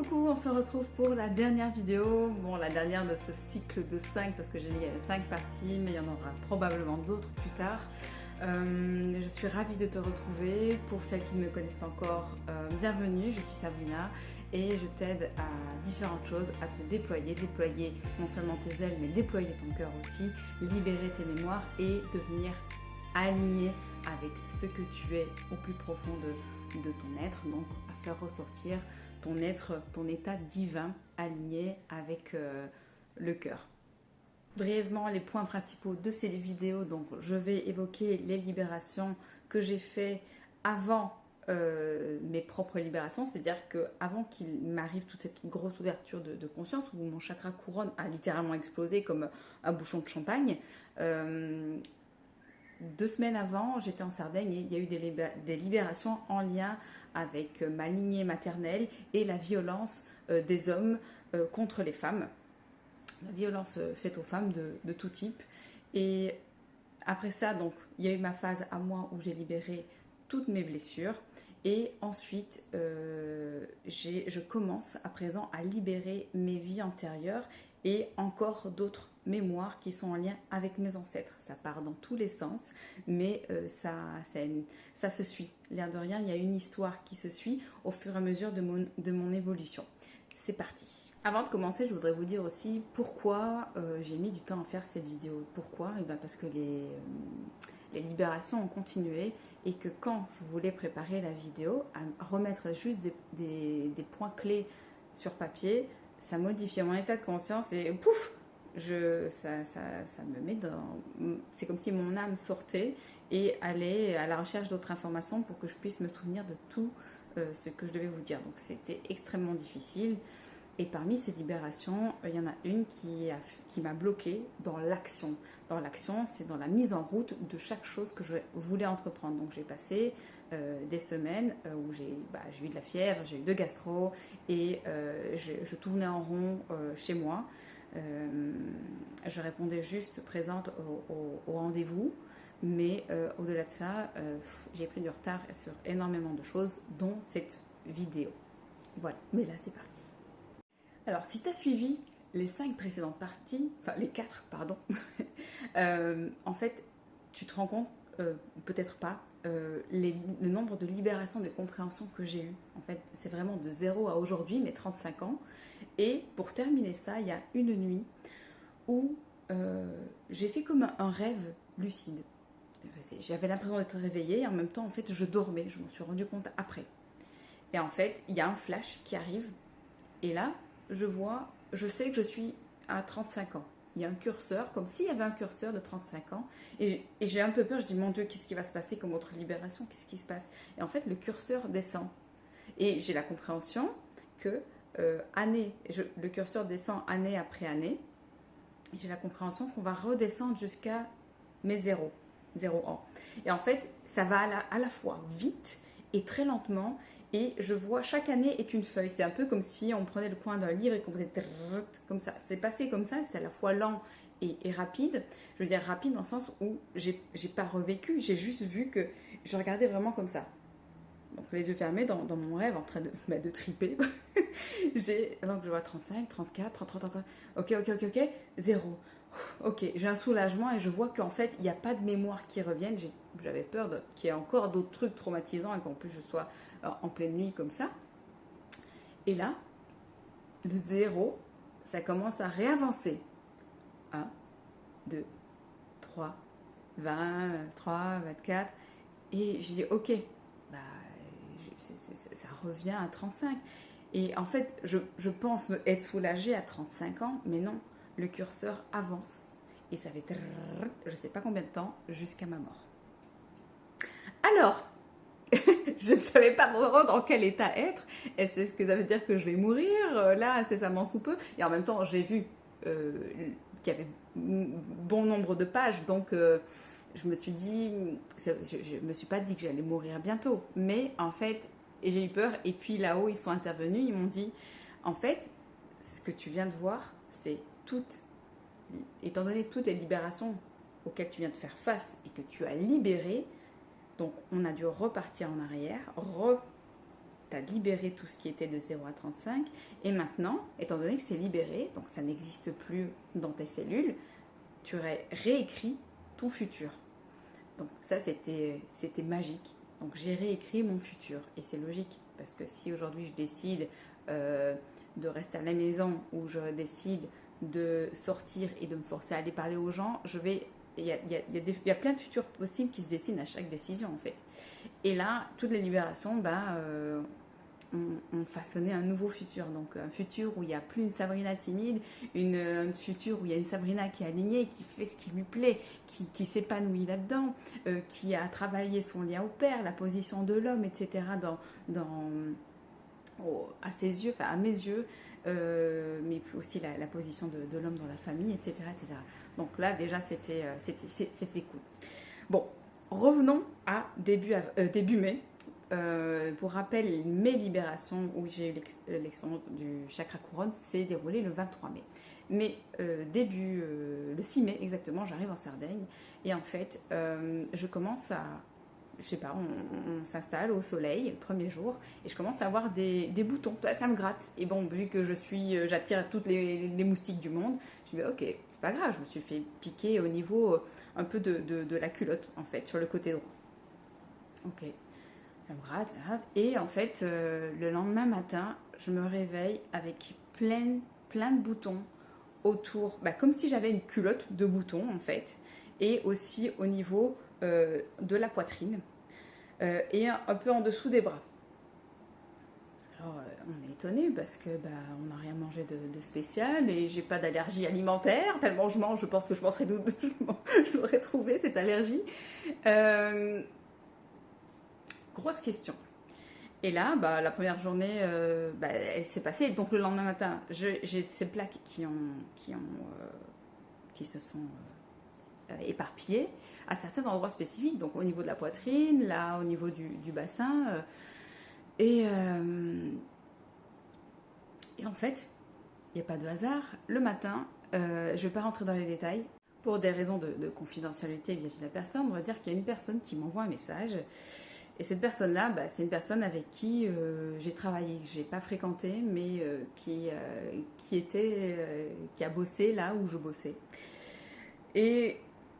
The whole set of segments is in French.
Coucou, on se retrouve pour la dernière vidéo, bon la dernière de ce cycle de 5 parce que j'ai mis 5 parties mais il y en aura probablement d'autres plus tard. Je suis ravie de te retrouver. Pour celles qui ne me connaissent pas encore, bienvenue, je suis Sabrina et je t'aide à différentes choses, à te déployer non seulement tes ailes mais déployer ton cœur aussi, libérer tes mémoires et devenir aligné avec ce que tu es au plus profond de ton être, donc à faire ressortir ton être, ton état divin aligné avec le cœur. Brièvement, les points principaux de ces vidéos, donc je vais évoquer les libérations que j'ai fait avant mes propres libérations, c'est-à-dire qu'avant qu'il m'arrive toute cette grosse ouverture de conscience où mon chakra couronne a littéralement explosé comme un bouchon de champagne. 2 semaines avant, j'étais en Sardaigne et il y a eu des libérations en lien avec ma lignée maternelle et la violence des hommes contre les femmes. La violence faite aux femmes de tout type. Et après ça, donc, il y a eu ma phase à moi où j'ai libéré toutes mes blessures. Et ensuite, je commence à présent à libérer mes vies antérieures et encore d'autres mémoires qui sont en lien avec mes ancêtres. Ça part dans tous les sens, mais ça se suit. L'air de rien, il y a une histoire qui se suit au fur et à mesure de mon évolution. C'est parti. Avant de commencer, je voudrais vous dire aussi pourquoi j'ai mis du temps à faire cette vidéo. Pourquoi ? Et bien parce que les libérations ont continué et que quand je voulais préparer la vidéo, à remettre juste des points clés sur papier, ça modifiait mon état de conscience et pouf, ça me met dans... C'est comme si mon âme sortait et allait à la recherche d'autres informations pour que je puisse me souvenir de tout ce que je devais vous dire. Donc c'était extrêmement difficile. Et parmi ces libérations, il y en a une qui m'a bloquée dans l'action. Dans l'action, c'est dans la mise en route de chaque chose que je voulais entreprendre. Donc j'ai passé des semaines où j'ai eu de la fièvre, j'ai eu de gastro et je tournais en rond chez moi. Je répondais juste présente au rendez-vous. Mais au-delà de ça, j'ai pris du retard sur énormément de choses, dont cette vidéo. Voilà, mais là c'est parti. Alors, si tu as suivi les 5 précédentes parties, enfin les 4, pardon, en fait, tu te rends compte, peut-être pas, le nombre de libérations, de compréhensions que j'ai eues. En fait, c'est vraiment de 0 à aujourd'hui, mes 35 ans. Et pour terminer ça, il y a une nuit où j'ai fait comme un rêve lucide. J'avais l'impression d'être réveillée et en même temps, en fait, je dormais. Je m'en suis rendu compte après. Et en fait, il y a un flash qui arrive. Et là, je sais que je suis à 35 ans. Il y a un curseur, comme s'il y avait un curseur de 35 ans. Et j'ai un peu peur, je dis, mon Dieu, qu'est-ce qui va se passer comme autre libération? Qu'est-ce qui se passe? Et en fait, le curseur descend. Et j'ai la compréhension que le curseur descend année après année. J'ai la compréhension qu'on va redescendre jusqu'à mes 0 ans. Et en fait, ça va à la fois vite et très lentement. Et je vois, chaque année est une feuille. C'est un peu comme si on prenait le coin d'un livre et qu'on faisait comme ça. C'est passé comme ça, c'est à la fois lent et rapide. Je veux dire rapide dans le sens où j'ai pas revécu, j'ai juste vu que je regardais vraiment comme ça. Donc les yeux fermés dans mon rêve en train de triper. Donc je vois 35, 34, 33, 35. Ok, 0. Ok, j'ai un soulagement et je vois qu'en fait, il n'y a pas de mémoire qui revienne. J'avais peur qu'il y ait encore d'autres trucs traumatisants et qu'en plus je sois en pleine nuit comme ça. Et là, le 0, ça commence à réavancer. 1, 2, 3, 20, 23, 24. Et je dis, ok, ça revient à 35. Et en fait, je pense être soulagée à 35 ans, mais non, le curseur avance. Et ça fait je ne sais pas combien de temps, jusqu'à ma mort. Alors, je ne savais pas trop dans quel état être. Est-ce que ça veut dire que je vais mourir là, incessamment sous peu? Et en même temps, j'ai vu qu'il y avait bon nombre de pages, donc je me suis dit, je me suis pas dit que j'allais mourir bientôt. Mais en fait, j'ai eu peur. Et puis là-haut, ils sont intervenus, ils m'ont dit, en fait, ce que tu viens de voir, c'est étant donné toutes les libérations auxquelles tu viens de faire face et que tu as libéré. Donc, on a dû repartir en arrière, tu as libéré tout ce qui était de 0 à 35. Et maintenant, étant donné que c'est libéré, donc ça n'existe plus dans tes cellules, tu réécris ton futur. Donc ça, c'était magique. Donc j'ai réécrit mon futur. Et c'est logique, parce que si aujourd'hui je décide de rester à la maison ou je décide de sortir et de me forcer à aller parler aux gens, il y a plein de futurs possibles qui se dessinent à chaque décision en fait. Et là, toutes les libérations ont façonné un nouveau futur. Donc un futur où il n'y a plus une Sabrina timide, un futur où il y a une Sabrina qui est alignée, qui fait ce qui lui plaît, qui s'épanouit là-dedans, qui a travaillé son lien au père, la position de l'homme, etc. À ses yeux, enfin à mes yeux, mais aussi la position de l'homme dans la famille, etc., etc. Donc là, déjà, c'était cool. Bon, revenons à début mai. Pour rappel, mes libérations où j'ai eu l'expérience du chakra couronne s'est déroulée le 23 mai. Mais le 6 mai exactement, j'arrive en Sardaigne et en fait, je commence à, je sais pas, on s'installe au soleil le premier jour et je commence à avoir des boutons. Ça me gratte. Et bon, vu que j'attire toutes les moustiques du monde, je me dis ok, c'est pas grave, je me suis fait piquer au niveau un peu de la culotte en fait, sur le côté droit. Ok. Ça me gratte. Et en fait, le lendemain matin, je me réveille avec plein de boutons autour, comme si j'avais une culotte de boutons en fait, et aussi au niveau de la poitrine et un peu en dessous des bras. Alors, on est étonné parce que on n'a rien mangé de spécial et j'ai pas d'allergie alimentaire. Tellement je mange, je pense que je l'aurais trouvé cette allergie. Grosse question. Et là, la première journée, elle s'est passée. Donc le lendemain matin, j'ai ces plaques qui se sont éparpillées à certains endroits spécifiques. Donc au niveau de la poitrine, là, au niveau du bassin. Et en fait, il n'y a pas de hasard. Le matin, je ne vais pas rentrer dans les détails. Pour des raisons de confidentialité vis-à-vis de la personne, on va dire qu'il y a une personne qui m'envoie un message. Et cette personne-là, c'est une personne avec qui j'ai travaillé, que je n'ai pas fréquenté, mais qui a bossé là où je bossais. Et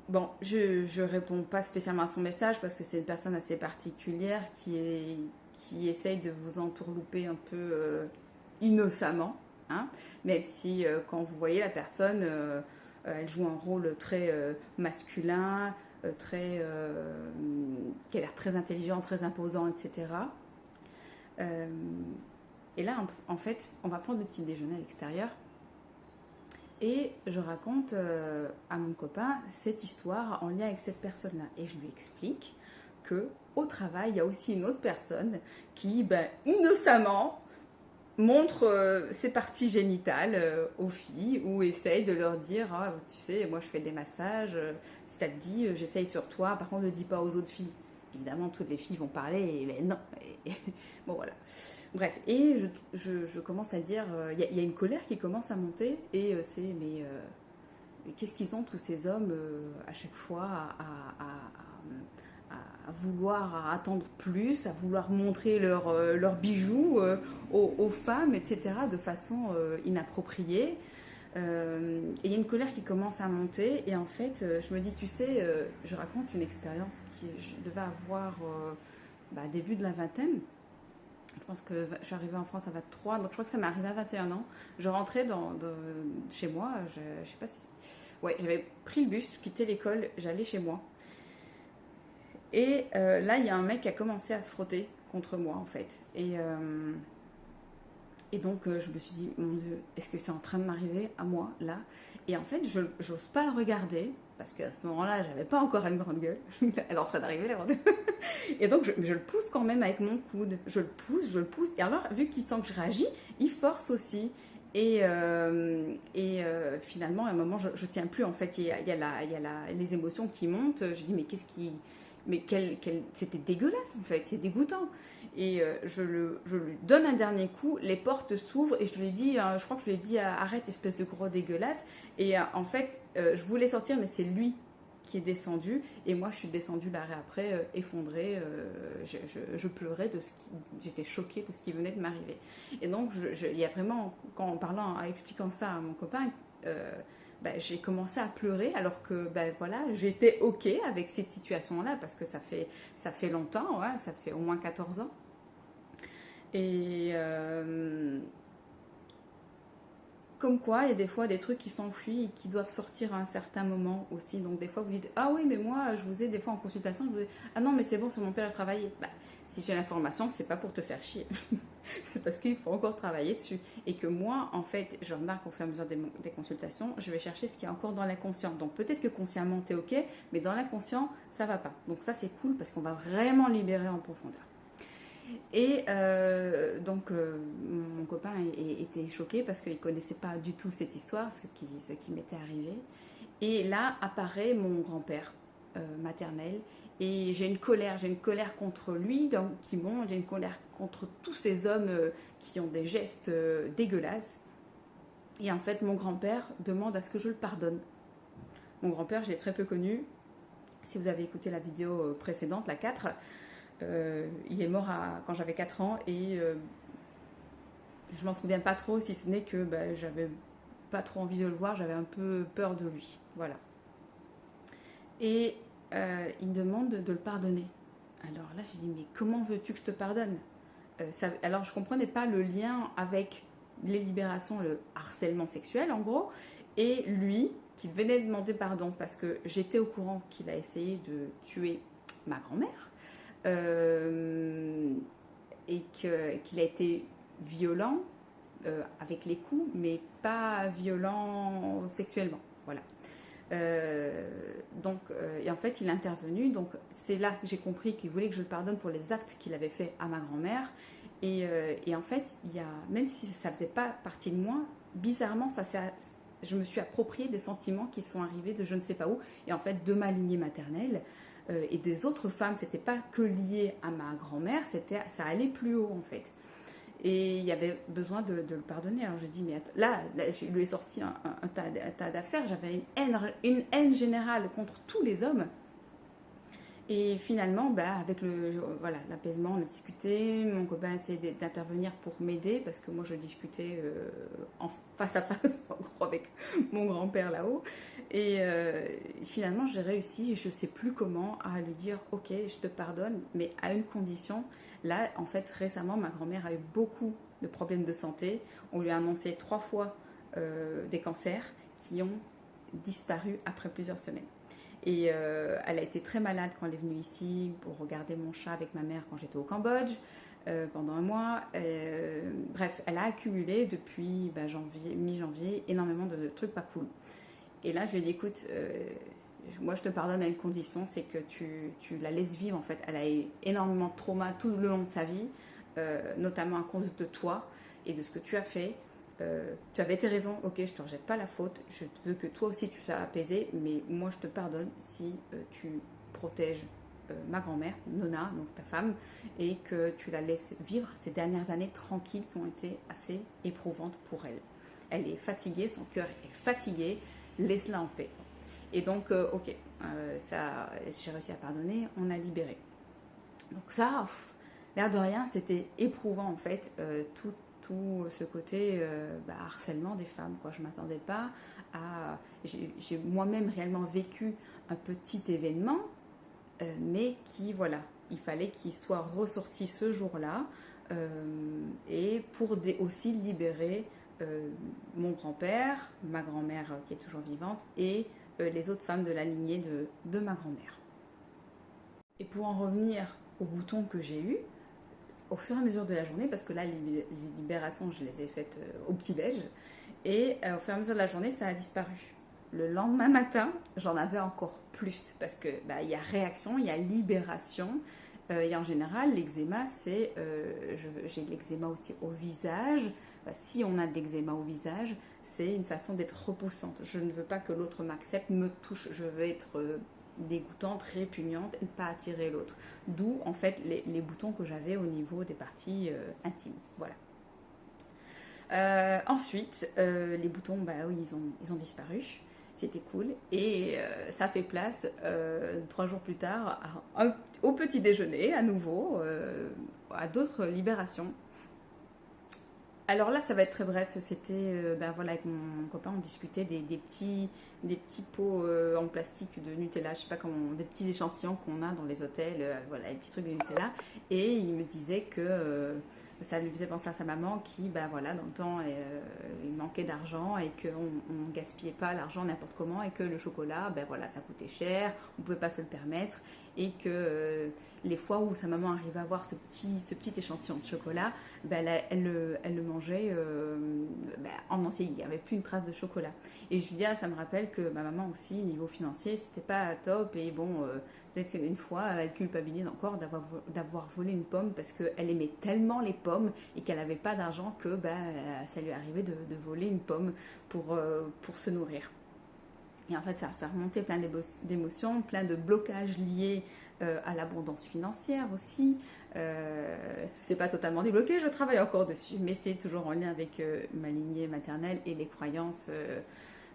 bon, je réponds pas spécialement à son message parce que c'est une personne assez particulière qui essaye de vous entourlouper un peu innocemment. Hein, même si quand vous voyez la personne, elle joue un rôle très masculin, qui a l'air très intelligent, très imposant, etc. Et là, en fait, on va prendre le petit déjeuner à l'extérieur et je raconte à mon copain cette histoire en lien avec cette personne-là. Et je lui explique qu'au travail, il y a aussi une autre personne qui, innocemment, montre ses parties génitales aux filles ou essaye de leur dire tu sais, moi je fais des massages, si ça te dit, j'essaye sur toi, par contre ne le dis pas aux autres filles. Évidemment, toutes les filles vont parler, mais non. Bon, voilà. Bref, et je commence à dire, il y a une colère qui commence à monter, et mais qu'est-ce qu'ils ont tous ces hommes à chaque fois à vouloir attendre plus, à vouloir montrer leurs bijoux aux femmes, etc., de façon inappropriée. Et il y a une colère qui commence à monter. Et en fait, je me dis, tu sais, je raconte une expérience que je devais avoir début de la vingtaine. Je pense que je suis arrivée en France à 23, donc je crois que ça m'est arrivé à 21 ans. Je rentrais chez moi, je sais pas si... Ouais, j'avais pris le bus, je quittais l'école, j'allais chez moi. Et là, il y a un mec qui a commencé à se frotter contre moi, en fait. Et donc, je me suis dit, mon Dieu, est-ce que c'est en train de m'arriver à moi, là? Et en fait, je n'ose pas le regarder, parce qu'à ce moment-là, j'avais pas encore une grande gueule. Elle est en train d'arriver, la grande gueule. Et donc, je le pousse quand même avec mon coude. Je le pousse. Et alors, vu qu'il sent que je réagis, il force aussi. Et finalement, à un moment, je tiens plus, en fait. Il y a les émotions qui montent. Je dis, mais qu'est-ce qui... Mais c'était dégueulasse en fait, c'est dégoûtant. Et je lui donne un dernier coup, les portes s'ouvrent et je lui dis, je crois que je lui ai dit arrête espèce de gros dégueulasse. Et en fait, je voulais sortir, mais c'est lui qui est descendu, et moi je suis descendue l'arrêt après, effondrée, je pleurais j'étais choquée de ce qui venait de m'arriver. Et donc il y a vraiment, en expliquant ça à mon copain, j'ai commencé à pleurer alors que voilà, j'étais ok avec cette situation-là parce que ça fait longtemps, ouais, ça fait au moins 14 ans. Et comme quoi, il y a des fois des trucs qui s'enfuient et qui doivent sortir à un certain moment aussi. Donc des fois, vous dites, ah oui, mais moi, je vous ai des fois en consultation, je vous ai, ah non, mais c'est bon, c'est mon père a travaillé. Si j'ai l'information, c'est pas pour te faire chier. C'est parce qu'il faut encore travailler dessus. Et que moi, en fait, je remarque au fur et à mesure des consultations, je vais chercher ce qui est encore dans l'inconscient. Donc peut-être que consciemment, tu es ok, mais dans l'inconscient, ça va pas. Donc ça, c'est cool parce qu'on va vraiment libérer en profondeur. Et mon copain était choqué parce qu'il ne connaissait pas du tout cette histoire, ce qui m'était arrivé. Et là apparaît mon grand-père maternel. Et j'ai une colère contre lui, j'ai une colère contre tous ces hommes qui ont des gestes dégueulasses. Et en fait, mon grand-père demande à ce que je le pardonne. Mon grand-père, je l'ai très peu connu. Si vous avez écouté la vidéo précédente, la 4, il est mort quand j'avais 4 ans et je m'en souviens pas trop, si ce n'est que j'avais pas trop envie de le voir, j'avais un peu peur de lui. Voilà. Et il me demande de le pardonner. Alors là, j'ai dit, mais comment veux-tu que je te pardonne ? Alors, je comprenais pas le lien avec les libérations, le harcèlement sexuel, en gros, et lui, qui venait de demander pardon parce que j'étais au courant qu'il a essayé de tuer ma grand-mère et qu'il a été violent avec les coups, mais pas violent sexuellement. Voilà. Et en fait, il est intervenu. Donc, c'est là que j'ai compris qu'il voulait que je le pardonne pour les actes qu'il avait fait à ma grand-mère. Et en fait, même si ça ne faisait pas partie de moi, bizarrement, je me suis approprié des sentiments qui sont arrivés de je ne sais pas où. Et en fait, de ma lignée maternelle et des autres femmes, c'était pas que lié à ma grand-mère, ça allait plus haut en fait. Et il y avait besoin de le pardonner. Alors j'ai dit, mais là je lui ai sorti un tas d'affaires. J'avais une haine générale contre tous les hommes. Et finalement, avec l'apaisement, on a discuté. Mon copain a essayé d'intervenir pour m'aider parce que moi, je discutais en face à face, en gros, avec mon grand-père là-haut. Et finalement, j'ai réussi, je ne sais plus comment, à lui dire, ok, je te pardonne, mais à une condition. Là, en fait, récemment, ma grand-mère a eu beaucoup de problèmes de santé. On lui a annoncé 3 fois des cancers qui ont disparu après plusieurs semaines. Et elle a été très malade quand elle est venue ici pour regarder mon chat avec ma mère quand j'étais au Cambodge pendant un mois. Bref, elle a accumulé depuis mi-janvier énormément de trucs pas cool. Et là, je lui ai dit, écoute, moi je te pardonne à une condition, c'est que tu la laisses vivre en fait. Elle a eu énormément de trauma tout le long de sa vie, notamment à cause de toi et de ce que tu as fait. Tu avais tes raisons, ok, je ne te rejette pas la faute, je veux que toi aussi tu sois apaisé, mais moi je te pardonne si tu protèges ma grand-mère, Nona, donc ta femme, et que tu la laisses vivre ces dernières années tranquilles qui ont été assez éprouvantes pour elle. Elle est fatiguée, son cœur est fatigué, laisse-la en paix. Et donc, ok, j'ai réussi à pardonner, on a libéré. Donc ça, l'air de rien, c'était éprouvant en fait, tout ce côté harcèlement des femmes, quoi. Je ne m'attendais pas à... J'ai moi-même réellement vécu un petit événement, mais qui, voilà, il fallait qu'il soit ressorti ce jour-là et pour aussi libérer mon grand-père, ma grand-mère qui est toujours vivante et les autres femmes de la lignée de ma grand-mère. Et pour en revenir aux boutons que j'ai eus, au fur et à mesure de la journée, parce que là, les libérations, je les ai faites au petit-déj, et au fur et à mesure de la journée, ça a disparu. Le lendemain matin, j'en avais encore plus, parce que il y a réaction, il y a libération, et en général, l'eczéma, j'ai de l'eczéma aussi au visage. Si on a de l'eczéma au visage, c'est une façon d'être repoussante. Je ne veux pas que l'autre m'accepte, me touche, je veux être... dégoûtante, répugnante et ne pas attirer l'autre. D'où en fait les boutons que j'avais au niveau des parties intimes. Voilà. Ensuite, les boutons, oui, ils ont disparu. c'était cool. Et ça fait place 3 jours plus tard au petit déjeuner à nouveau, à d'autres libérations. Alors là, ça va être très bref. C'était, ben voilà, avec mon copain, on discutait des petits pots en plastique de Nutella, je sais pas comment, des petits échantillons qu'on a dans les hôtels, voilà, les petits trucs de Nutella. Et il me disait que ça lui faisait penser à sa maman qui, ben voilà, dans le temps, il manquait d'argent et qu'on ne gaspillait pas l'argent n'importe comment et que le chocolat, ben voilà, ça coûtait cher, on ne pouvait pas se le permettre et que les fois où sa maman arrivait à voir ce petit échantillon de chocolat, ben, elle le mangeait ben, en entier, il n'y avait plus une trace de chocolat. Et je lui dis, ah, ça me rappelle que ma maman aussi, niveau financier, c'était pas top. Et bon, peut-être une fois, elle culpabilise encore d'avoir volé une pomme parce qu'elle aimait tellement les pommes et qu'elle n'avait pas d'argent que ben, ça lui arrivait de voler une pomme pour se nourrir. Et en fait, ça va faire remonter plein d'émotions, plein de blocages liés à l'abondance financière aussi. C'est pas totalement débloqué, je travaille encore dessus, mais c'est toujours en lien avec ma lignée maternelle et les croyances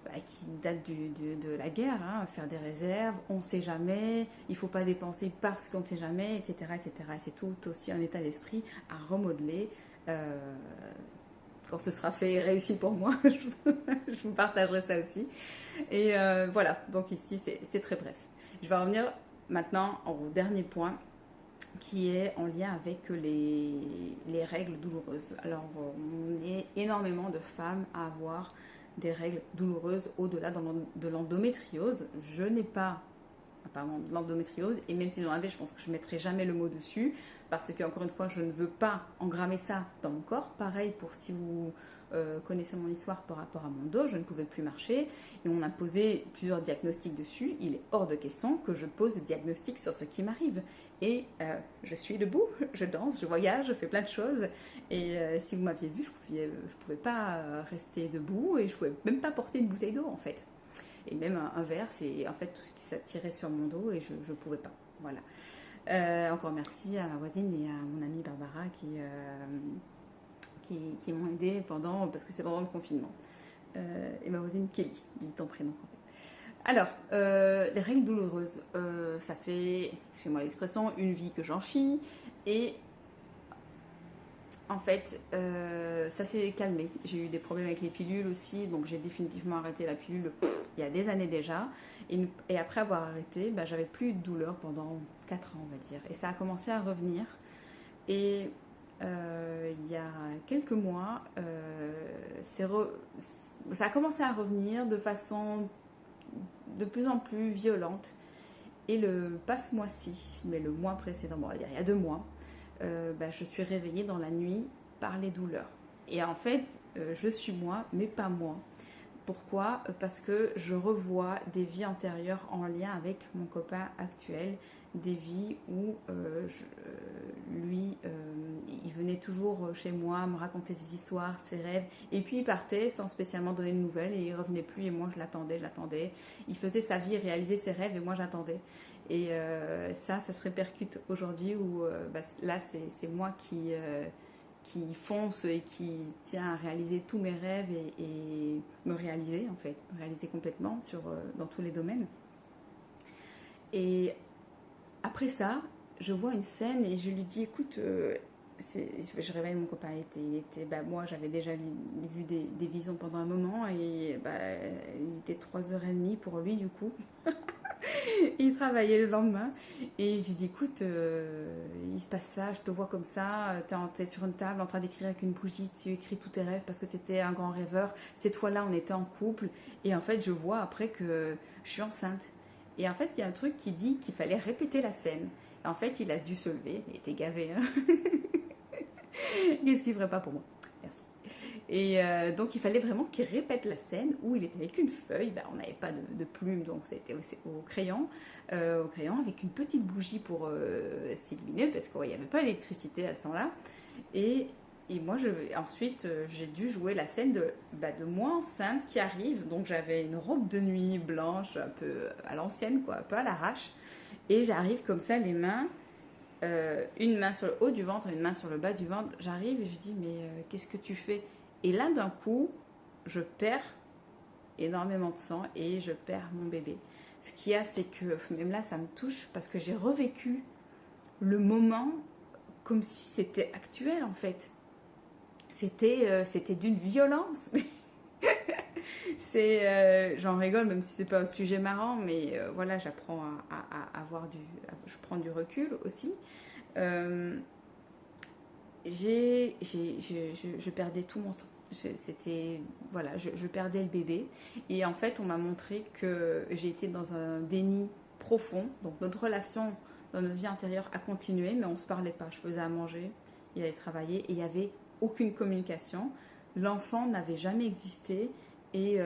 bah, qui datent de la guerre. Hein, faire des réserves, on ne sait jamais, il ne faut pas dépenser parce qu'on ne sait jamais, etc. etc. C'est tout aussi un état d'esprit à remodeler. Quand ce sera fait et réussi pour moi, je vous partagerai ça aussi. Et voilà, donc ici c'est très bref. Je vais revenir maintenant au dernier point qui est en lien avec les règles douloureuses. Alors on est énormément de femmes à avoir des règles douloureuses au-delà de l'endométriose. Je n'ai pas apparemment de l'endométriose et même si j'en avais, je pense que je ne mettrai jamais le mot dessus parce que encore une fois je ne veux pas engrammer ça dans mon corps. Pareil pour si vous connaissez mon histoire par rapport à mon dos, je ne pouvais plus marcher et on a posé plusieurs diagnostics dessus. Il est hors de question que je pose des diagnostics sur ce qui m'arrive et je suis debout, je danse, je voyage, je fais plein de choses et si vous m'aviez vu, je pouvais pas rester debout et je pouvais même pas porter une bouteille d'eau en fait. Et même un verre, c'est en fait tout ce qui s'attirait sur mon dos et je ne pouvais pas. Voilà. Encore merci à ma voisine et à mon amie Barbara qui m'ont aidé parce que c'est pendant le confinement. Et ma voisine Kelly, dit ton prénom en fait. Alors, les règles douloureuses, ça fait, chez moi l'expression, une vie que j'en chie et en fait, ça s'est calmé. J'ai eu des problèmes avec les pilules aussi, donc j'ai définitivement arrêté la pilule il y a des années déjà. Et après avoir arrêté, bah, j'avais plus de douleur pendant 4 ans, on va dire. Et ça a commencé à revenir. Et il y a quelques mois, ça a commencé à revenir de façon de plus en plus violente. Et pas ce mois-ci, mais le mois précédent, bon, il y a 2 mois, bah, je suis réveillée dans la nuit par les douleurs. Et en fait, je suis moi, mais pas moi. Pourquoi ? Parce que je revois des vies antérieures en lien avec mon copain actuel, des vies où lui, il venait toujours chez moi me raconter ses histoires, ses rêves, et puis il partait sans spécialement donner de nouvelles, et il revenait plus, et moi je l'attendais. Il faisait sa vie, réalisait ses rêves, et moi j'attendais. Et ça se répercute aujourd'hui où bah, là c'est moi qui fonce et qui tient à réaliser tous mes rêves et me réaliser en fait, me réaliser complètement dans tous les domaines. Et après ça, je vois une scène et je lui dis écoute, je réveille mon copain, bah, moi j'avais déjà vu des visions pendant un moment et bah, il était 3h30 pour lui du coup. Il travaillait le lendemain et je lui dis écoute, il se passe ça, je te vois comme ça, t'es sur une table en train d'écrire avec une bougie, tu écris tous tes rêves parce que t'étais un grand rêveur. Cette fois-là on était en couple et en fait je vois après que je suis enceinte. Et en fait il y a un truc qui dit qu'il fallait répéter la scène. Et en fait il a dû se lever, il était gavé. Hein. Qu'est-ce qu'il ferait pas pour moi? Merci. Et donc il fallait vraiment qu'il répète la scène où il était avec une feuille, ben, on n'avait pas de plume donc c'était au crayon avec une petite bougie pour s'illuminer parce qu'il n'y avait pas d'électricité à ce temps-là. Et moi ensuite j'ai dû jouer la scène de moi enceinte qui arrive, donc j'avais une robe de nuit blanche un peu à l'ancienne quoi, un peu à l'arrache, et j'arrive comme ça les mains. Une main sur le haut du ventre et une main sur le bas du ventre. J'arrive et je dis mais qu'est-ce que tu fais? Et là d'un coup je perds énormément de sang et je perds mon bébé. Ce qu'il y a, c'est que même là, ça me touche parce que j'ai revécu le moment comme si c'était actuel en fait. C'était d'une violence. J'en rigole même si c'est pas un sujet marrant, mais voilà, j'apprends à avoir je prends du recul aussi. Euh, je perdais tout mon sang. C'était voilà, je perdais le bébé et en fait on m'a montré que j'ai été dans un déni profond. Donc notre relation dans notre vie antérieure a continué, mais on se parlait pas. Je faisais à manger, il allait travailler et il y avait aucune communication. L'enfant n'avait jamais existé et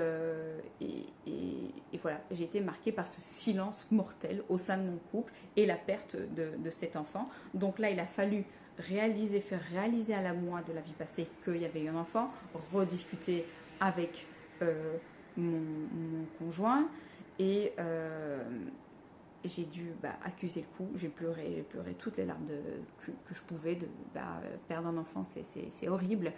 voilà, j'ai été marquée par ce silence mortel au sein de mon couple et la perte de cet enfant. Donc là, il a fallu faire réaliser à la moi de la vie passée qu'il y avait eu un enfant, rediscuter avec mon conjoint et j'ai dû accuser le coup. J'ai pleuré toutes les larmes que je pouvais de perdre un enfant, c'est horrible.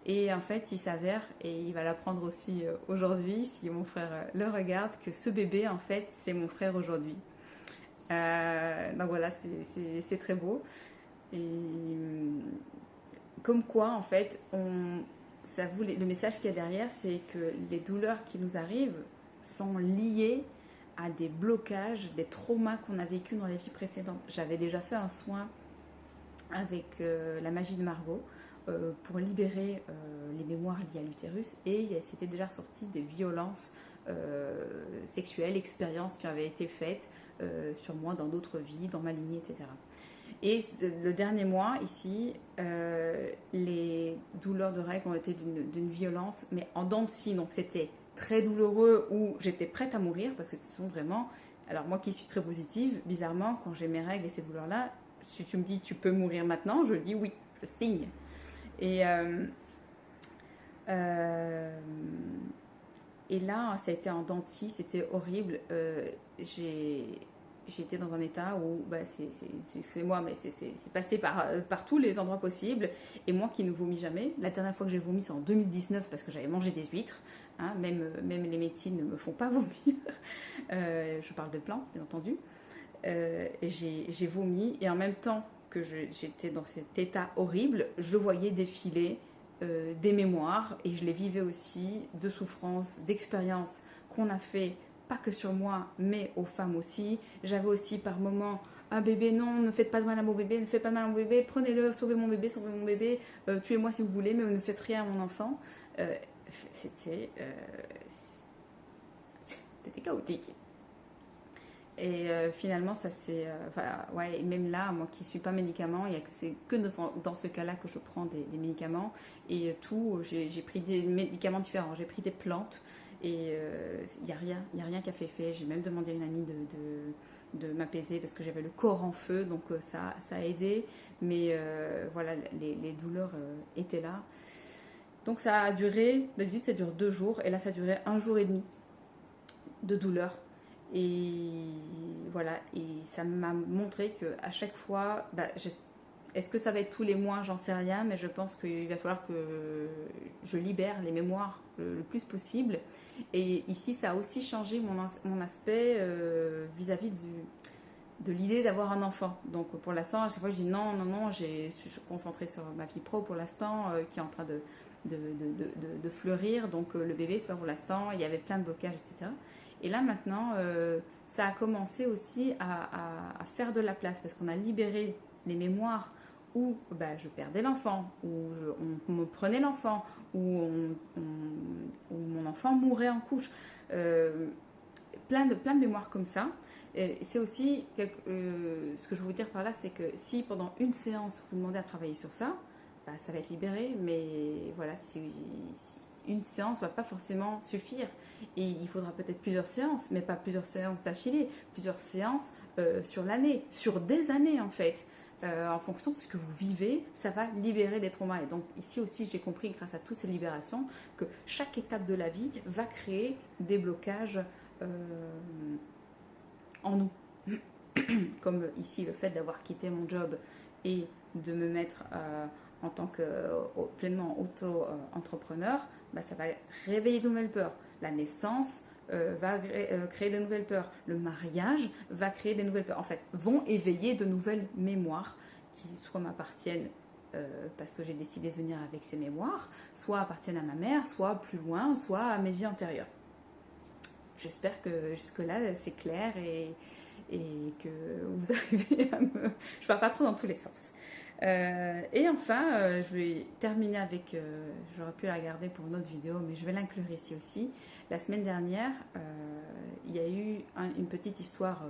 Et en fait, il s'avère, et il va l'apprendre aussi aujourd'hui, si mon frère le regarde, que ce bébé, en fait, c'est mon frère aujourd'hui. Donc voilà, c'est très beau. Et comme quoi, en fait, le message qu'il y a derrière, c'est que les douleurs qui nous arrivent sont liées à des blocages, des traumas qu'on a vécus dans les vies précédentes. J'avais déjà fait un soin avec la magie de Margot pour libérer les mémoires liées à l'utérus et c'était déjà ressorti des violences sexuelles, expériences qui avaient été faites sur moi dans d'autres vies, dans ma lignée, etc. Et le dernier mois, ici, les douleurs de règles ont été d'une violence, mais en dents de scie. Donc c'était très douloureux où j'étais prête à mourir parce que ce sont vraiment... Alors moi qui suis très positive, bizarrement, quand j'ai mes règles et ces douleurs-là, si tu me dis tu peux mourir maintenant, je dis oui, je signe. Et, et là, ça a été en dents de scie, c'était horrible. J'étais dans un état où, c'est moi, mais c'est passé par tous les endroits possibles. Et moi qui ne vomis jamais, la dernière fois que j'ai vomi, c'est en 2019 parce que j'avais mangé des huîtres. Hein, même les médecines ne me font pas vomir. Je parle de plantes, bien entendu. J'ai vomi et en même temps que j'étais dans cet état horrible, je voyais défiler des mémoires et je les vivais aussi de souffrances, d'expériences qu'on a fait pas que sur moi, mais aux femmes aussi. J'avais aussi par moments un bébé, non, ne faites pas de mal à mon bébé, ne faites pas de mal à mon bébé, prenez-le, sauvez mon bébé, tuez-moi si vous voulez, mais ne faites rien à mon enfant. C'était chaotique. Et finalement, ça c'est. Ouais, même là, moi qui ne suis pas médicament, c'est que dans ce cas-là que je prends des médicaments. Et j'ai pris des médicaments différents. J'ai pris des plantes et il n'y a rien qui a fait effet. J'ai même demandé à une amie de m'apaiser parce que j'avais le corps en feu, donc ça a aidé. Mais voilà, les douleurs étaient là. Donc ça a duré, d'habitude ça dure 2 jours, et là ça a duré 1 jour et demi de douleur. Et voilà, et ça m'a montré qu'à chaque fois, est-ce que ça va être tous les mois, j'en sais rien, mais je pense qu'il va falloir que je libère les mémoires le plus possible. Et ici, ça a aussi changé mon aspect vis-à-vis de l'idée d'avoir un enfant. Donc pour l'instant, à chaque fois, je dis non, je suis concentrée sur ma vie pro pour l'instant, qui est en train de fleurir. Donc le bébé, c'est pas pour l'instant, il y avait plein de blocages, etc. Et là maintenant, ça a commencé aussi à faire de la place parce qu'on a libéré les mémoires où je perdais l'enfant, où on me prenait l'enfant, où mon enfant mourait en couche. Plein de mémoires comme ça. Et c'est aussi, ce que je veux vous dire par là, c'est que si pendant une séance, vous demandez à travailler sur ça, ça va être libéré, mais voilà, une séance ne va pas forcément suffire. Et il faudra peut-être plusieurs séances, mais pas plusieurs séances d'affilée, plusieurs séances sur l'année, sur des années en fait. En fonction de ce que vous vivez, ça va libérer des traumas. Et donc ici aussi, j'ai compris grâce à toutes ces libérations que chaque étape de la vie va créer des blocages en nous. Comme ici, le fait d'avoir quitté mon job et de me mettre en tant que pleinement auto-entrepreneur, bah, ça va réveiller de nouvelles peurs. La naissance va créer de nouvelles peurs. Le mariage va créer de nouvelles peurs. En fait, vont éveiller de nouvelles mémoires qui soit m'appartiennent parce que j'ai décidé de venir avec ces mémoires, soit appartiennent à ma mère, soit plus loin, soit à mes vies antérieures. J'espère que jusque-là, c'est clair et que vous arrivez à me... Je pars pas trop dans tous les sens. Et enfin, je vais terminer avec... j'aurais pu la garder pour une autre vidéo, mais je vais l'inclure ici aussi. La semaine dernière, il y a eu une petite histoire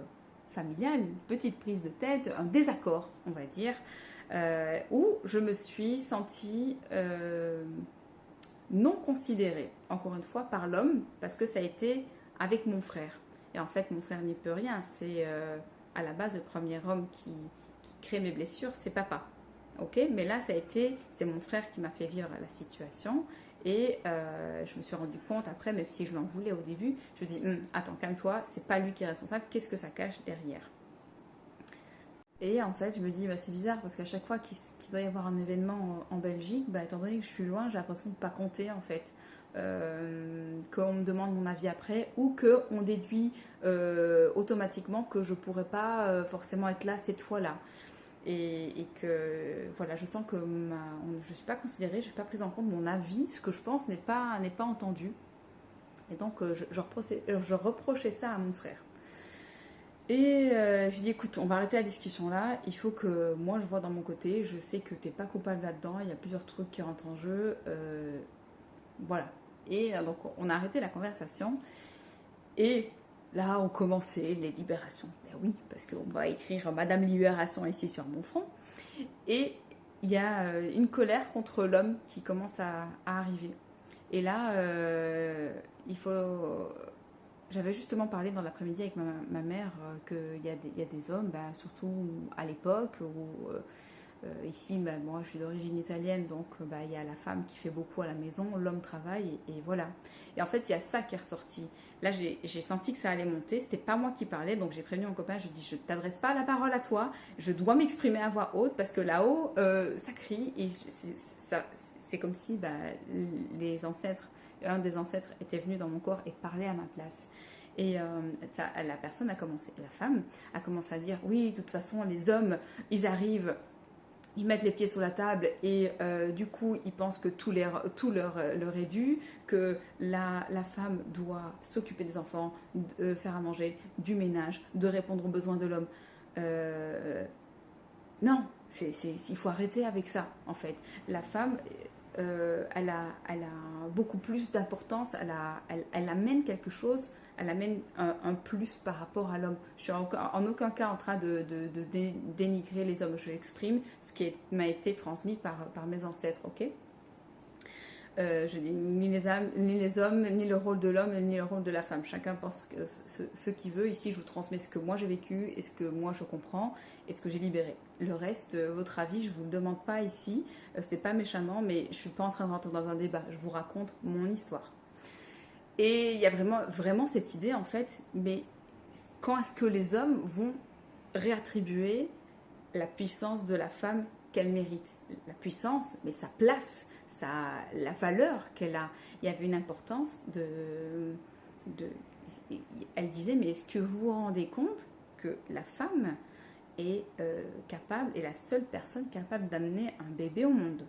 familiale, une petite prise de tête, un désaccord, on va dire, où je me suis sentie non considérée, encore une fois, par l'homme, parce que ça a été avec mon frère. Et en fait, mon frère n'y peut rien. C'est à la base le premier homme qui crée mes blessures, c'est papa. Ok, mais là, c'est mon frère qui m'a fait vivre la situation. Et je me suis rendu compte après, même si je l'en voulais au début, je me dis, attends, calme-toi, c'est pas lui qui est responsable, qu'est-ce que ça cache derrière? Et en fait, je me dis, bah, c'est bizarre parce qu'à chaque fois qu'il doit y avoir un événement en Belgique, bah, étant donné que je suis loin, j'ai l'impression de ne pas compter en fait. Qu'on me demande mon avis après ou qu'on déduit automatiquement que je ne pourrais pas forcément être là cette fois-là. Et que voilà, je sens que je ne suis pas considérée, je ne suis pas prise en compte, mon avis, ce que je pense n'est pas entendu. Et donc, je reprochais ça à mon frère. Et j'ai dit, écoute, on va arrêter la discussion là, il faut que moi je vois dans mon côté, je sais que tu n'es pas coupable là-dedans, il y a plusieurs trucs qui rentrent en jeu, voilà. Et donc on a arrêté la conversation et là ont commencé les libérations. Ben oui, parce qu'on va écrire Madame Libération ici sur mon front. Et il y a une colère contre l'homme qui commence à arriver. Et là, il faut... J'avais justement parlé dans l'après-midi avec ma mère qu'il y a des hommes, ben, surtout à l'époque où ici, bah, moi je suis d'origine italienne, donc bah, il y a la femme qui fait beaucoup à la maison, l'homme travaille et voilà. Et en fait, il y a ça qui est ressorti. Là, j'ai senti que ça allait monter. C'était pas moi qui parlais, donc j'ai prévenu mon copain. Je dis, je t'adresse pas la parole à toi. Je dois m'exprimer à voix haute parce que là-haut, ça crie et c'est comme si bah, les ancêtres, un des ancêtres était venu dans mon corps et parlait à ma place. Et la personne a commencé, la femme a commencé à dire, oui, de toute façon, les hommes, ils arrivent. Ils mettent les pieds sur la table et du coup, ils pensent que tout leur est dû, que la femme doit s'occuper des enfants, faire à manger, du ménage, de répondre aux besoins de l'homme. Non, il faut arrêter avec ça, en fait. La femme, elle a beaucoup plus d'importance, elle amène quelque chose, elle amène un plus par rapport à l'homme. Je suis en aucun cas en train de dénigrer les hommes. Je exprime ce qui m'a été transmis par mes ancêtres, ok? Je dis ni les hommes, ni le rôle de l'homme, ni le rôle de la femme. Chacun pense ce qu'il veut. Ici, je vous transmets ce que moi j'ai vécu et ce que moi je comprends et ce que j'ai libéré. Le reste, votre avis, je ne vous le demande pas ici. C'est pas méchamment, mais je ne suis pas en train de rentrer dans un débat. Je vous raconte mon histoire. Et il y a vraiment cette idée, en fait, mais quand est-ce que les hommes vont réattribuer la puissance de la femme qu'elle mérite? La puissance, mais sa place, la valeur qu'elle a. Il y avait une importance elle disait, mais est-ce que vous vous rendez compte que la femme est capable, est la seule personne capable d'amener un bébé au monde?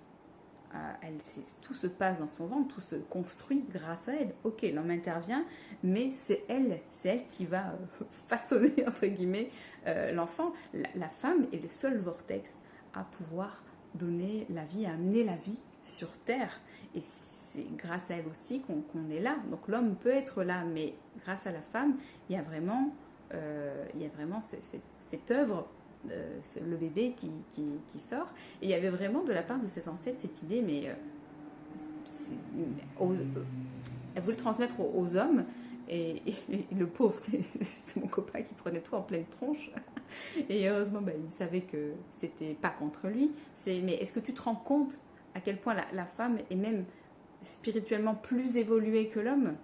Tout se passe dans son ventre, tout se construit grâce à elle. Ok, l'homme intervient, mais c'est elle qui va façonner, entre guillemets, l'enfant. La femme est le seul vortex à pouvoir donner la vie, à amener la vie sur Terre. Et c'est grâce à elle aussi qu'on est là. Donc l'homme peut être là, mais grâce à la femme, il y a vraiment cette œuvre, le bébé qui sort. Et il y avait vraiment de la part de ses ancêtres cette idée, mais elle voulait transmettre aux hommes. Et le pauvre, c'est mon copain qui prenait tout en pleine tronche. Et heureusement, il savait que c'était pas contre lui. Mais est-ce que tu te rends compte à quel point la femme est même spirituellement plus évoluée que l'homme?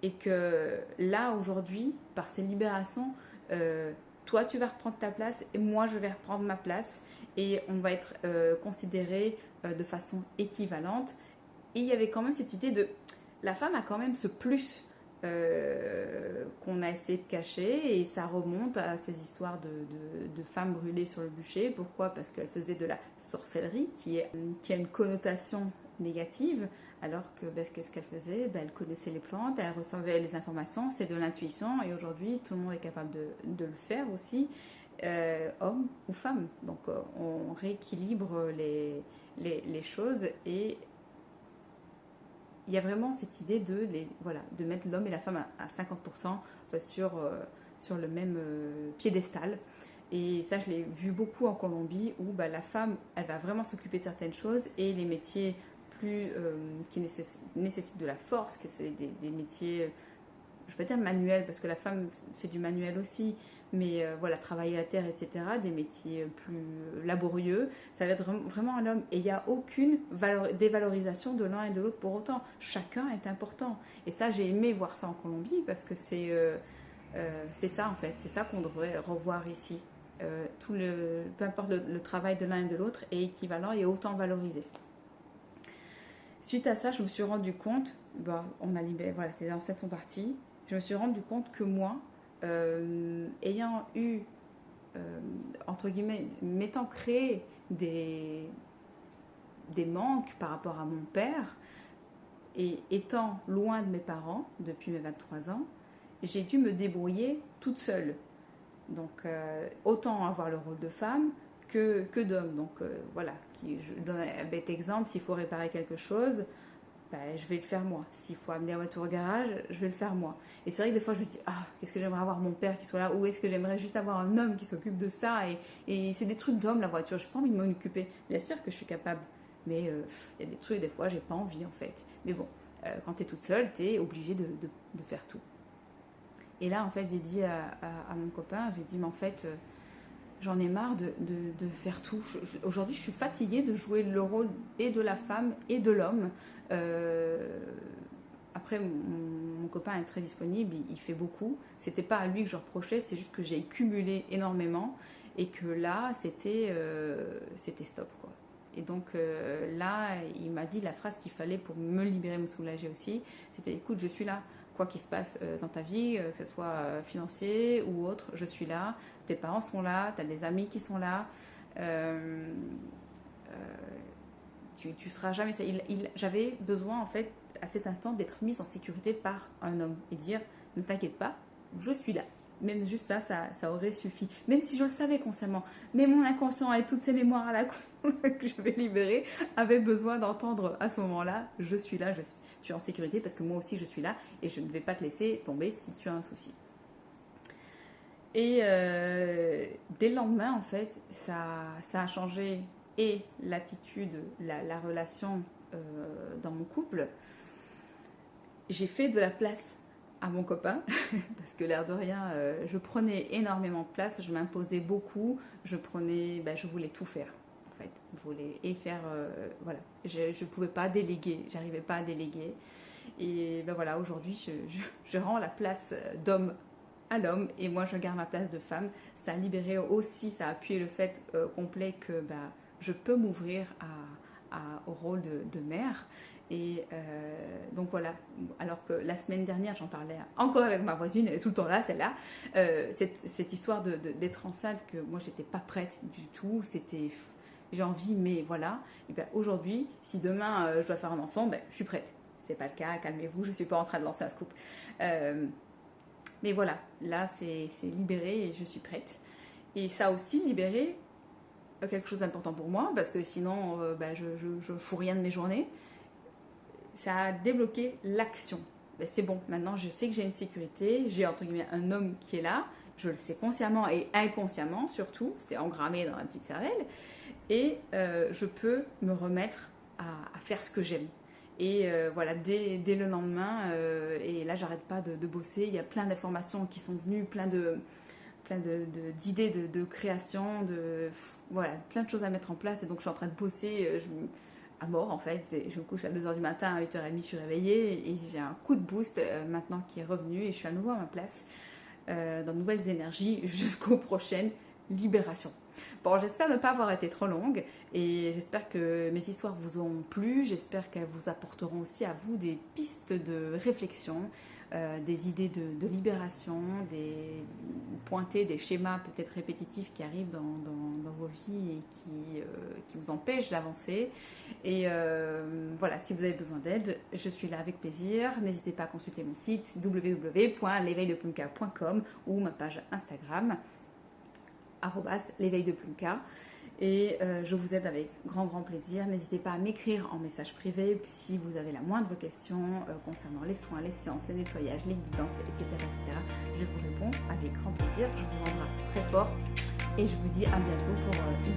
Et que là, aujourd'hui, par ces libérations, toi, tu vas reprendre ta place et moi, je vais reprendre ma place. Et on va être considérés de façon équivalente. Et il y avait quand même cette idée de la femme a quand même ce plus qu'on a essayé de cacher, et ça remonte à ces histoires de femmes brûlées sur le bûcher. Pourquoi? Parce qu'elles faisaient de la sorcellerie qui a une connotation négative, alors que qu'est-ce qu'elles faisaient? Elles connaissaient les plantes, elles recevaient les informations, c'est de l'intuition, et aujourd'hui tout le monde est capable de le faire aussi, homme ou femme. Donc on rééquilibre les choses, et il y a vraiment cette idée de mettre l'homme et la femme à 50% sur le même piédestal. Et ça, je l'ai vu beaucoup en Colombie, où la femme, elle va vraiment s'occuper de certaines choses, et les métiers qui nécessitent de la force, que c'est des métiers, je ne vais pas dire manuels, parce que la femme fait du manuel aussi, mais travailler la terre, etc., des métiers plus laborieux, ça va être vraiment à l'homme. Et il n'y a aucune dévalorisation de l'un et de l'autre pour autant. Chacun est important. Et ça, j'ai aimé voir ça en Colombie, parce que c'est ça, en fait. C'est ça qu'on devrait revoir ici. Peu importe le travail de l'un et de l'autre est équivalent et autant valorisé. Suite à ça, je me suis rendu compte, on a libéré, les ancêtres sont partis, je me suis rendu compte que moi, ayant eu, entre guillemets, m'étant créé des manques par rapport à mon père, et étant loin de mes parents depuis mes 23 ans, j'ai dû me débrouiller toute seule. Donc, autant avoir le rôle de femme que d'homme. Donc, je donne un bête exemple, s'il faut réparer quelque chose, je vais le faire moi. S'il faut amener la voiture au garage, je vais le faire moi. Et c'est vrai que des fois, je me dis, qu'est-ce que j'aimerais avoir mon père qui soit là, ou est-ce que j'aimerais juste avoir un homme qui s'occupe de ça, et c'est des trucs d'homme, la voiture, je n'ai pas envie de m'en occuper. Bien sûr que je suis capable, mais il y a des trucs, des fois, j'ai pas envie, en fait. Mais bon, quand tu es toute seule, tu es obligée de faire tout. Et là, en fait, j'ai dit à mon copain, j'ai dit, mais en fait, j'en ai marre de faire tout. Aujourd'hui, je suis fatiguée de jouer le rôle et de la femme et de l'homme. Après, mon copain est très disponible, il fait beaucoup. C'était pas à lui que je reprochais, c'est juste que j'ai cumulé énormément, et que là, c'était stop, quoi. Et donc là, il m'a dit la phrase qu'il fallait pour me libérer, me soulager aussi. C'était, écoute, je suis là. Quoi qu'il se passe dans ta vie, que ce soit financier ou autre, je suis là. Tes parents sont là, tu as des amis qui sont là. Tu seras jamais seul. J'avais besoin, en fait, à cet instant, d'être mise en sécurité par un homme et dire, ne t'inquiète pas, je suis là. Même juste ça aurait suffi. Même si je le savais consciemment. Mais mon inconscient et toutes ces mémoires à la con que je vais libérer avaient besoin d'entendre à ce moment-là, je suis là, tu es en sécurité parce que moi aussi je suis là, et je ne vais pas te laisser tomber si tu as un souci. Et dès le lendemain, en fait, ça a changé, et l'attitude, la relation dans mon couple. J'ai fait de la place à mon copain, parce que l'air de rien, je prenais énormément de place, je m'imposais beaucoup, je voulais tout faire, en fait, je voulais faire, je ne pouvais pas déléguer, j'arrivais pas à déléguer, et aujourd'hui, je rends la place d'homme à l'homme, et moi je garde ma place de femme. Ça a libéré aussi, ça a appuyé le fait complet que je peux m'ouvrir au rôle de mère. Et donc voilà, alors que la semaine dernière, j'en parlais encore avec ma voisine, elle est tout le temps là, celle-là, cette histoire d'être enceinte, que moi j'étais pas prête du tout, c'était j'ai envie, mais voilà. Et aujourd'hui, si demain je dois faire un enfant, je suis prête. C'est pas le cas, calmez-vous, je suis pas en train de lancer un scoop. Mais voilà, là c'est libéré et je suis prête. Et ça a aussi libéré quelque chose d'important pour moi, parce que sinon je fous rien de mes journées. Ça a débloqué l'action. C'est bon, maintenant je sais que j'ai une sécurité, j'ai entre guillemets un homme qui est là, je le sais consciemment et inconsciemment surtout, c'est engrammé dans la petite cervelle, et je peux me remettre à faire ce que j'aime. Et dès le lendemain, et là j'arrête pas de bosser, il y a plein d'informations qui sont venues, plein d'idées de création, plein de choses à mettre en place, et donc je suis en train de bosser à mort en fait. Je me couche à 2h du matin, à 8h30 je suis réveillée, et j'ai un coup de boost maintenant qui est revenu, et je suis à nouveau à ma place, dans de nouvelles énergies jusqu'aux prochaines libérations. Bon, j'espère ne pas avoir été trop longue et j'espère que mes histoires vous ont plu. J'espère qu'elles vous apporteront aussi à vous des pistes de réflexion, des idées de libération, pointer des schémas peut-être répétitifs qui arrivent dans vos vies et qui vous empêchent d'avancer. Et voilà, si vous avez besoin d'aide, je suis là avec plaisir. N'hésitez pas à consulter mon site www.l'éveildeplumka.com ou ma page Instagram @l'éveildeplumka. Et je vous aide avec grand plaisir. N'hésitez pas à m'écrire en message privé si vous avez la moindre question concernant les soins, les séances, les nettoyages, les guidances, etc., etc. Je vous réponds avec grand plaisir. Je vous embrasse très fort et je vous dis à bientôt pour une